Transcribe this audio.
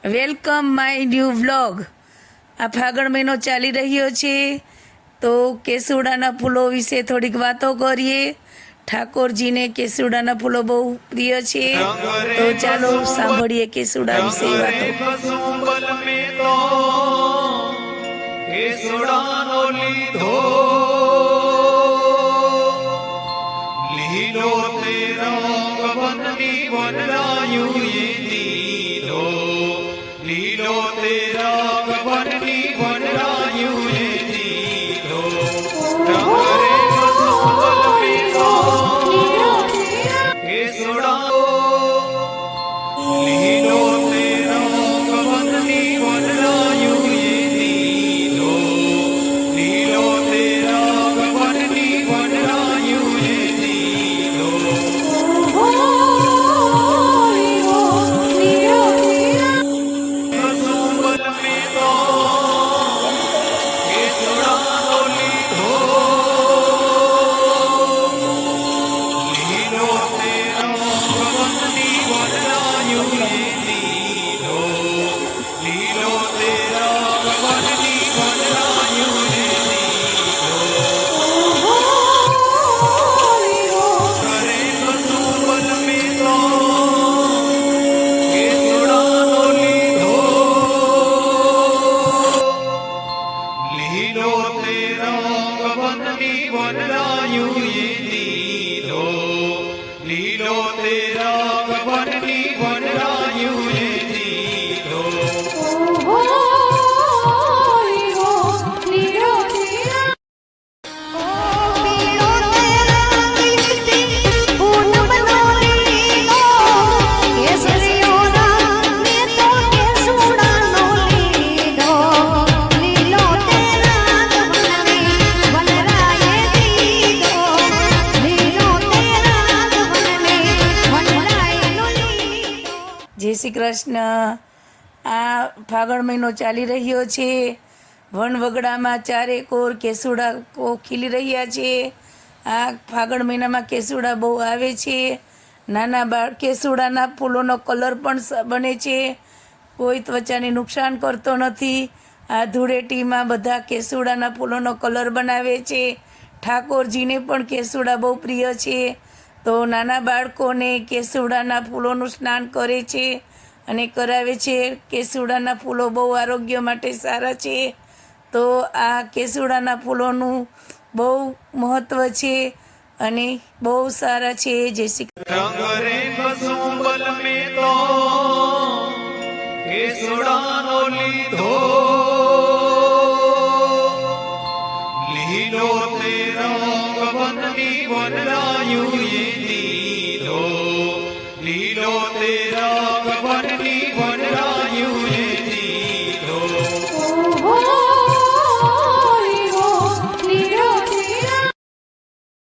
Welcome my new vlog. આ ફાગણ મહિનો ચાલી રહ્યો છે તો કેસુડાના ફૂલો વિશે થોડીક વાતો કરીએ। ઠાકોરજીને કેસુડાના ફૂલો બહુ પ્રિય છે તો ચાલો સાંભળીએ કેસુડા વિશે વાતો। કેસુડાનો લીધો લીલો તે રંગ વનની વનરાયું એ લીધો લીલો તે રંગ વનની વનરાયું એ લીધો રંગ રે કસુંબલ મેલો કેસુડા લીલો તે રંગ વનની વનરાયું એ લીધો લીલો તે રંગ વનની વનરાયું એ લીધો કસુંબલ મેલો કેસુડાનો લીધો લીલો તે રંગ વનની વનરાયું એ લીધો લીલો તે રંગ વનની વનરાયું એ લીધો કરે કસુંબલ મેલો કેસુડાનો લીધો લીલો તે રંગ વનની વનરાયું એ લીધો લીલો તે રંગ વનની વનરાયું એ લીધો જય શ્રી કૃષ્ણ। આ ફાગણ મહિનો ચાલી રહ્યો છે। વનવગડામાં ચારે કોર કેસુડા ખીલી રહ્યા છે। આ ફાગણ મહિનામાં કેસુડા બહુ આવે છે। નાના બાળ કેસુડાના ફૂલોનો કલર પણ બને છે, કોઈ ત્વચાને નુકસાન કરતો નથી। આ ધૂળેટીમાં બધા કેસુડાના ફૂલોનો કલર બનાવે છે। ઠાકોરજીને પણ કેસુડા બહુ પ્રિય છે તો નાના બાળકોને કેસુડાના ફૂલોનું સ્નાન કરે છે અને કરાવે છે। કેસુડાના ફૂલો બહુ આરોગ્ય માટે સારા છે તો આ કેસુડાના ફૂલોનું બહુ મહત્ત્વ છે અને બહુ સારા છે। જય શ્રી રંગ રે કસુંબલ મેલો કેસુડાનો લીધો લીલો તે રંગ વનની વનરાયું